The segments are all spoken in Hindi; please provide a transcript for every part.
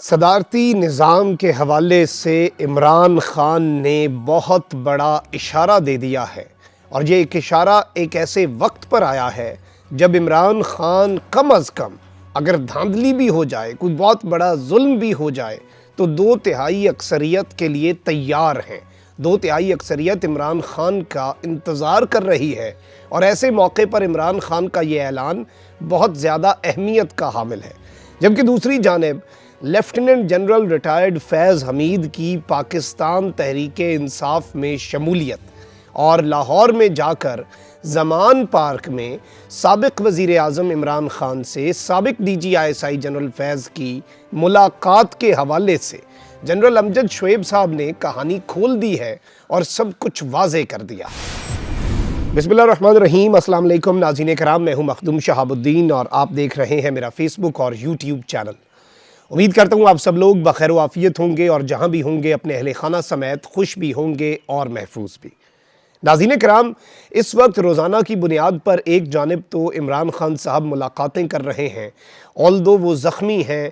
सदारती निज़ाम के हवाले से इमरान ख़ान ने बहुत बड़ा इशारा दे दिया है और ये एक इशारा एक ऐसे वक्त पर आया है जब इमरान ख़ान कम अज़ कम अगर धांधली भी हो जाए, कोई बहुत बड़ा जुल्म भी हो जाए तो 2/3 अक्सरियत के लिए तैयार हैं। 2/3 अक्सरियत इमरान ख़ान का इंतज़ार कर रही है और ऐसे मौके पर इमरान ख़ान का ये ऐलान बहुत ज़्यादा अहमियत का हामिल है। जबकि दूसरी जानिब लेफ्टिनेंट जनरल रिटायर्ड फैज़ हमीद की पाकिस्तान तहरीक-ए-इंसाफ में शमूलियत और लाहौर में जाकर ज़मान पार्क में साबिक़ वज़ीर आज़म इमरान ख़ान से साबिक़ DGISI जनरल फैज़ की मुलाकात के हवाले से जनरल अमजद शोएब साहब ने कहानी खोल दी है और सब कुछ वाज़े कर दिया। बिस्मिल्लाहिर्रहमानिर्रहीम, अस्सलाम वालेकुम नाज़रीन कराम, मैं हूँ मखदूम शहाबुद्दीन और आप देख रहे हैं मेरा फेसबुक और यूट्यूब चैनल। उम्मीद करता हूँ आप सब लोग बखैर व आफियत होंगे और जहाँ भी होंगे अपने अहले खाना समेत खुश भी होंगे और महफूज भी। नाज़रीन कराम, इस वक्त रोज़ाना की बुनियाद पर एक जानिब तो इमरान ख़ान साहब मुलाकातें कर रहे हैं, ऑल्दो वो ज़ख्मी हैं,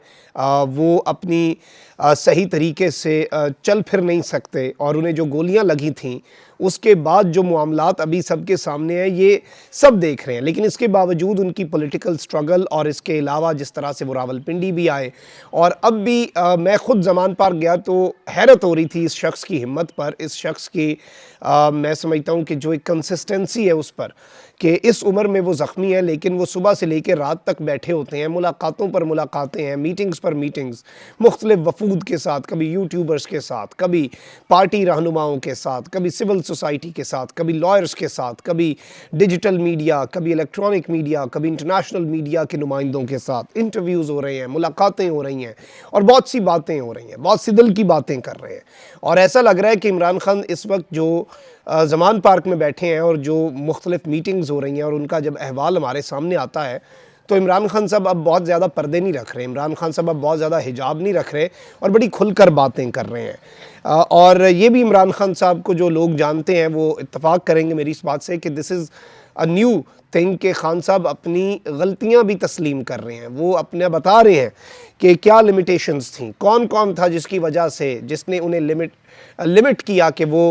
वो अपनी सही तरीके से चल फिर नहीं सकते और उन्हें जो गोलियां लगी थीं उसके बाद जो मामलात अभी सबके सामने हैं ये सब देख रहे हैं। लेकिन इसके बावजूद उनकी पॉलिटिकल स्ट्रगल और इसके अलावा जिस तरह से वो रावलपिंडी भी आए और अब भी मैं ख़ुद ज़मान पार्क गया तो हैरत हो रही थी इस शख्स की हिम्मत पर, इस शख्स की मैं समझता हूँ कि जो एक कंसिस्टेंसी है उस पर कि इस उम्र में वो ज़ख्मी है लेकिन वो सुबह से लेकर रात तक बैठे होते हैं, मुलाकातों पर मुलाकातें हैं, मीटिंग्स पर मीटिंग्स, मुख्तलिफ वफूद के साथ, कभी यूट्यूबर्स के साथ, कभी पार्टी रहनुमाओं के साथ, कभी सिविल सोसाइटी के साथ, कभी लॉयर्स के साथ, कभी डिजिटल मीडिया, कभी इलेक्ट्रॉनिक मीडिया, कभी इंटरनेशनल मीडिया के नुमाइंदों के साथ इंटरव्यूज़ हो रहे हैं, मुलाकातें हो रही हैं और बहुत सी बातें हो रही हैं, बहुत सी दिल की बातें कर रहे हैं। और ऐसा लग रहा है कि इमरान ख़ान इस वक्त जो ज़मान पार्क में बैठे हैं और जो मुख्तलिफ मीटिंग्स हो रही हैं और उनका जब अहवाल हमारे सामने आता है तो इमरान ख़ान साहब अब बहुत ज़्यादा पर्दे नहीं रख रहे, इमरान ख़ान साहब अब बहुत ज़्यादा हिजाब नहीं रख रहे और बड़ी खुलकर बातें कर रहे हैं। और ये भी इमरान ख़ान साहब को जो लोग जानते हैं वो इत्तफ़ाक़ करेंगे मेरी इस बात से कि this is a new thing कि खान साहब अपनी गलतियां भी तस्लीम कर रहे हैं। वो अपने बता रहे हैं कि क्या लिमिटेशंस थी, कौन कौन था जिसकी वजह से जिसने उन्हें लिमिट किया कि वो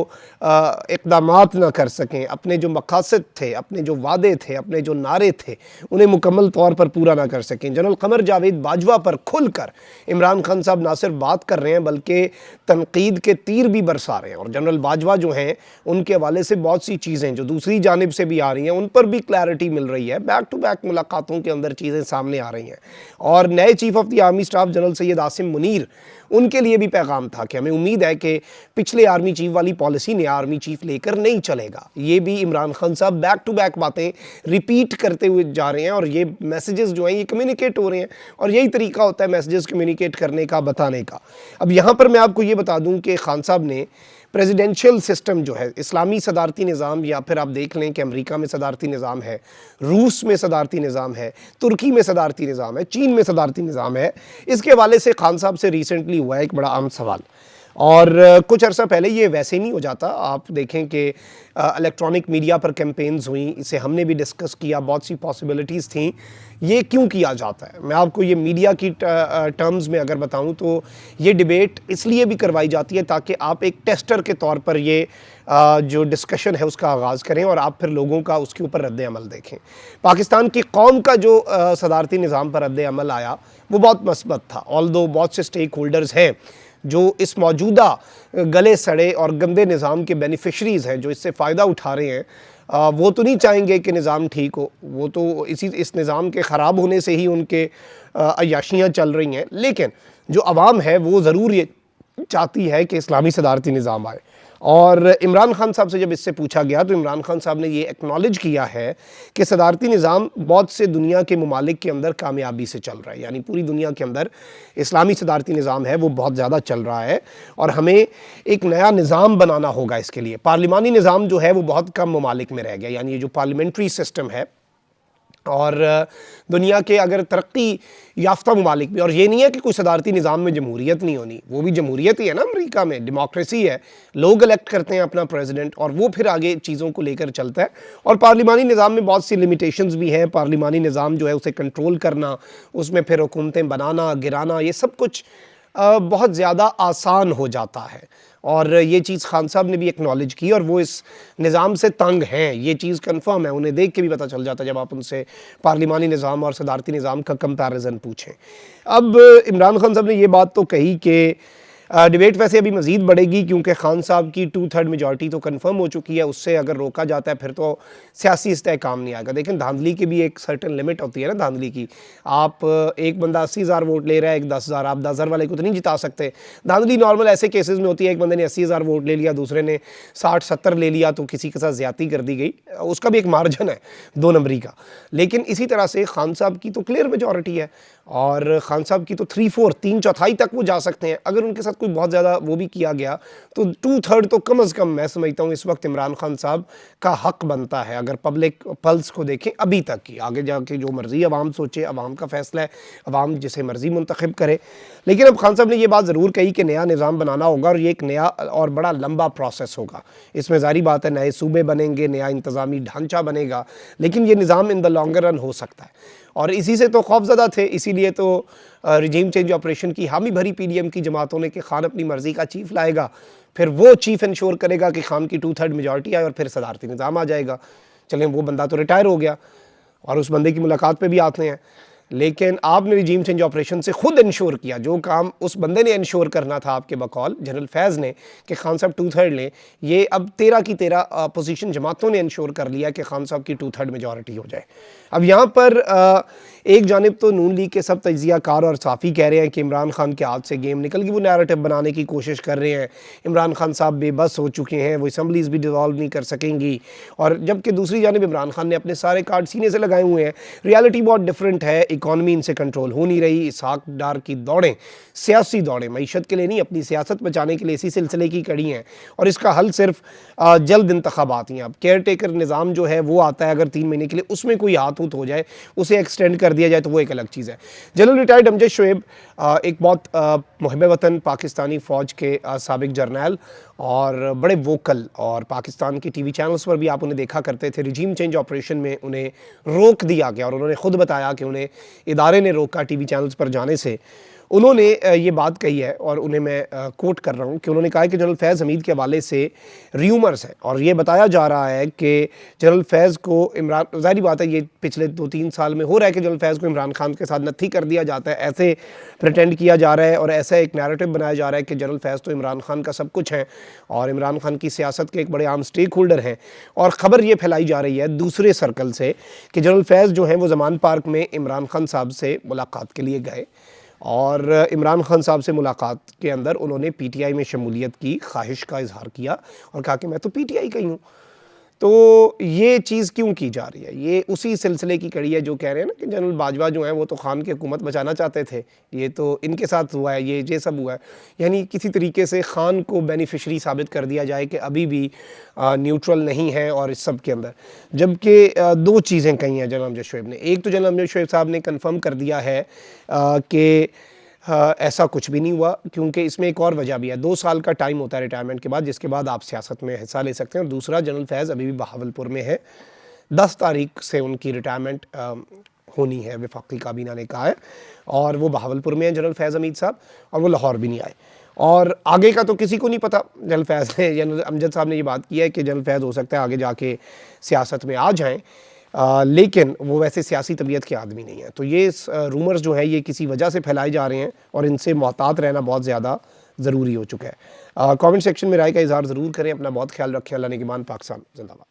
इक़दामात ना कर सकें, अपने जो मकासद थे, अपने जो वादे थे, अपने जो नारे थे उन्हें मुकम्मल तौर पर पूरा ना कर सकें। जनरल क़मर जावेद बाजवा पर खुलकर इमरान ख़ान साहब ना सिर्फ बात कर रहे हैं बल्कि तनकीद के तीर भी बरसा रहे हैं और जनरल बाजवा जो हैं उनके हवाले से बहुत सी चीज़ें जो दूसरी जानिब से भी आ रही हैं उन पर भी क्लैरिटी मिल रही है। बैक टू बैक मुलाकातों के अंदर चीज़ें सामने आ रही हैं और नए chief of the army staff general Syed Asim Munir, उनके लिए भी पैगाम था कि हमें उम्मीद है कि पिछले आर्मी चीफ वाली पॉलिसी नया आर्मी चीफ लेकर नहीं चलेगा। ये भी इमरान ख़ान साहब बैक टू बैक बातें रिपीट करते हुए जा रहे हैं और ये मैसेजेस जो हैं ये कम्युनिकेट हो रहे हैं और यही तरीका होता है मैसेजेस कम्युनिकेट करने का, बताने का। अब यहाँ पर मैं आपको ये बता दूँ कि खान साहब ने प्रेसिडेंशियल सिस्टम जो है, इस्लामी सदारती निज़ाम, या फिर आप देख लें कि अमेरिका में सदारती निज़ाम है, रूस में सदारती निज़ाम है, तुर्की में सदारती निज़ाम है, चीन में सदारती निज़ाम है, इसके हवाले से खान साहब से रिसेंटली हुआ है एक बड़ा अहम सवाल और कुछ अर्सा पहले ये वैसे नहीं हो जाता। आप देखें कि इलेक्ट्रॉनिक मीडिया पर कैंपेन्स हुई, इसे हमने भी डिस्कस किया, बहुत सी पॉसिबिलिटीज़ थी। ये क्यों किया जाता है, मैं आपको ये मीडिया की टर्म्स में अगर बताऊं तो ये डिबेट इसलिए भी करवाई जाती है ताकि आप एक टेस्टर के तौर पर ये जो डिस्कशन है उसका आगाज़ करें और आप फिर लोगों का उसके ऊपर रद्द अमल देखें। पाकिस्तान की कौम का जो सदारती निज़ाम पर रद्द अमल आया वो बहुत मस्बत था, ऑल्दो बहुत से स्टेक होल्डर्स हैं जो इस मौजूदा गले सड़े और गंदे निज़ाम के बेनिफिशरीज़ हैं, जो इससे फ़ायदा उठा रहे हैं, वो तो नहीं चाहेंगे कि निज़ाम ठीक हो, वो तो इस निज़ाम के ख़राब होने से ही उनके अय्याशियाँ चल रही हैं। लेकिन जो अवाम है वो ज़रूर ये चाहती है कि इस्लामी सदारती निज़ाम आए और इमरान ख़ान साहब से जब इससे पूछा गया तो इमरान ख़ान साहब ने ये एक्नॉलेज किया है कि सदारती निज़ाम बहुत से दुनिया के ममालिक के अंदर कामयाबी से चल रहा है, यानी पूरी दुनिया के अंदर इस्लामी सदारती निज़ाम है वो बहुत ज़्यादा चल रहा है और हमें एक नया निज़ाम बनाना होगा। इसके लिए पार्लिमानी निज़ाम जो है वो बहुत कम ममालिक में रह गया, यानी ये जो पार्लियामेंट्री सिस्टम है और दुनिया के अगर तरक्की याफ्ता ममालिक में, और ये नहीं है कि कोई सदारती निज़ाम में जमहूरियत नहीं होनी, वो भी जमहूरियत ही है ना, अमेरिका में डेमोक्रेसी है, लोग इलेक्ट करते हैं अपना प्रेसिडेंट और वो फिर आगे चीज़ों को लेकर चलता है। और पार्लिमानी निज़ाम में बहुत सी लिमिटेशंस भी हैं, पार्लिमानी निज़ाम जो है उसे कंट्रोल करना, उसमें फिर हुकूमतें बनाना गिराना, ये सब कुछ बहुत ज़्यादा आसान हो जाता है। और ये चीज़ खान साहब ने भी एक्नॉलेज की और वो इस निज़ाम से तंग हैं, ये चीज़ कंफर्म है, उन्हें देख के भी पता चल जाता है जब आप उनसे पार्लिमानी निज़ाम और सदारती निज़ाम का कंपैरिजन पूछें। अब इमरान खान साहब ने ये बात तो कही कि डिबेट वैसे अभी मज़ीद बढ़ेगी क्योंकि खान साहब की 2/3 मेजॉरिटी तो कंफर्म हो चुकी है, उससे अगर रोका जाता है फिर तो सियासी इस्तेहकाम नहीं आएगा। लेकिन धांधली की भी एक सर्टेन लिमिट होती है ना धांधली की। आप एक बंदा 80,000 वोट ले रहा है, एक 10,000, आप 10,000 वाले को तो नहीं जिता सकते। धांधली नॉर्मल ऐसे केसेस में होती है, एक बंदे ने 80,000 वोट ले लिया, दूसरे ने 60-70 ले लिया तो किसी के साथ ज़्यादती कर दी गई, उसका भी एक मार्जिन है 2 नंबरी का। लेकिन इसी तरह से खान साहब की तो क्लियर मेजॉरिटी है और खान साहब की तो 3/4 3/4 तक वो जा सकते हैं। अगर उनके साथ कोई बहुत ज़्यादा वो भी किया गया तो 2/3 तो कम अज़ कम मैं समझता हूँ इस वक्त इमरान खान साहब का हक बनता है। अगर पब्लिक पल्स को देखें अभी तक की, आगे जाके जो मर्ज़ी अवाम सोचे, अवाम का फ़ैसला है, अवाम जिसे मर्ज़ी मुंतखब करे। लेकिन अब खान साहब ने ये बात ज़रूर कही कि नया निज़ाम बनाना होगा और ये एक नया और बड़ा लंबा प्रोसेस होगा। इसमें ज़ाहिर बात है नए सूबे बनेंगे, नया इंतज़ामी ढांचा बनेगा, लेकिन ये निज़ाम इन द लॉन्गर रन हो सकता है। और इसी से तो खौफज़दा थे, इसीलिए तो रिजीम चेंज ऑपरेशन की हामी भरी पीडीएम की जमातों ने कि खान अपनी मर्ज़ी का चीफ़ लाएगा, फिर वो चीफ़ इंश्योर करेगा कि खान की 2/3 मेजॉरिटी आए और फिर सदारती निज़ाम आ जाएगा। चलें वो बंदा तो रिटायर हो गया और उस बंदे की मुलाकात पे भी आते हैं। लेकिन आपने रिजीम चेंज ऑपरेशन से खुद इंश्योर किया, जो काम उस बंदे ने इंश्योर करना था आपके बकौल जनरल फैज़ ने कि खान साहब 2/3 लें, ये अब 13 की 13 अपोजिशन जमातों ने इंश्योर कर लिया कि खान साहब की 2/3 मेजॉरिटी हो जाए। अब यहाँ पर एक जानिब तो नून लीग के सब तज्जिया कार और साफ़ी कह रहे हैं कि इमरान खान के हाथ से गेम निकल गई, वो नैरेटिव बनाने की कोशिश कर रहे हैं, इमरान खान साहब बेबस हो चुके हैं, वो असम्बलीज़ भी डिज़ोल्व नहीं कर सकेंगी। और जबकि दूसरी जानिब इमरान खान ने अपने सारे कार्ड सीने से लगाए हुए हैं। रियलिटी बहुत डिफरेंट है, इकॉनमी इनसे कंट्रोल हो नहीं रही, इसहाक डार की दौड़ें, सियासी दौड़ें मईशत के लिए नहीं, अपनी सियासत बचाने के लिए इसी सिलसिले की कड़ी हैं और इसका हल सिर्फ जल्द इंतखाबात ही हैं। अब केयर टेकर निज़ाम जो है वो आता है अगर 3 महीने के लिए, उसमें कोई हाथ उत हो जाए, उसे एक्सटेंड कर दिया जाए तो वो एक अलग चीज़ है। जनरल रिटायर्ड अमजद शोएब एक बहुत मुहब्बे वतन पाकिस्तानी फ़ौज के साबिक जर्नैल और बड़े वोकल, और पाकिस्तान के टीवी चैनल्स पर भी आप उन्हें देखा करते थे। रिजीम चेंज ऑपरेशन में उन्हें रोक दिया गया और उन्होंने खुद बताया कि उन्हें इदारे ने रोका टीवी चैनल्स पर जाने से। उन्होंने ये बात कही है और उन्हें मैं कोट कर रहा हूँ कि उन्होंने कहा है कि जनरल फैज़ हमीद के हवाले से र्यूमर्स है और ये बताया जा रहा है कि जनरल फैज़ को इमरान, ज़ाहिर बात है ये पिछले 2-3 साल में हो रहा है कि जनरल फैज़ को इमरान खान के साथ नत्थी कर दिया जाता है, ऐसे प्रटेंड किया जा रहा है और ऐसा एक नैरेटिव बनाया जा रहा है कि जनरल फैज़ तो इमरान खान का सब कुछ है और इमरान खान की सियासत के एक बड़े आम स्टेक होल्डर हैं। और ख़बर ये फैलाई जा रही है दूसरे सर्कल से कि जनरल फैज़ जो हैं वो ज़मान पार्क में इमरान खान साहब से मुलाकात के लिए गए और इमरान खान साहब से मुलाकात के अंदर उन्होंने पीटीआई में शमूलियत की ख्वाहिश का इजहार किया और कहा कि मैं तो पीटीआई का ही हूँ। तो ये चीज़ क्यों की जा रही है? ये उसी सिलसिले की कड़ी है जो कह रहे हैं ना कि जनरल बाजवा जो हैं वो तो खान की हुकूमत बचाना चाहते थे, ये तो इनके साथ हुआ है, ये सब हुआ है। यानी किसी तरीके से खान को बेनिफिशरी साबित कर दिया जाए कि अभी भी न्यूट्रल नहीं है और इस सब के अंदर। जबकि 2 चीज़ें कही हैं जनरल अमजद शोएब ने। एक तो जनरल अमजद शोएब साहब ने कन्फर्म कर दिया है कि ऐसा कुछ भी नहीं हुआ, क्योंकि इसमें एक और वजह भी है। 2 साल का टाइम होता है रिटायरमेंट के बाद, जिसके बाद आप सियासत में हिस्सा ले सकते हैं। और दूसरा, जनरल फैज़ अभी भी बहावलपुर में है, 10 तारीख से उनकी रिटायरमेंट होनी है, वफाकी काबीना ने कहा है और वो बहावलपुर में है जनरल फैज़ हमीद साहब, और वो लाहौर भी नहीं आए। और आगे का तो किसी को नहीं पता। जनरल फैज़ ने, जनरल अमजद साहब ने ये बात की है कि जनरल फैज़ हो सकता है आगे जाके सियासत में आ जाएँ, लेकिन वो वैसे सियासी तबीयत के आदमी नहीं है। तो ये रूमर्स जो है ये किसी वजह से फैलाए जा रहे हैं और इनसे मोहतात रहना बहुत ज़्यादा ज़रूरी हो चुका है। कमेंट सेक्शन में राय का इज़हार ज़रूर करें। अपना बहुत ख्याल रखें। अल्लाह ने के मान। पाकिस्तान जिंदाबाद।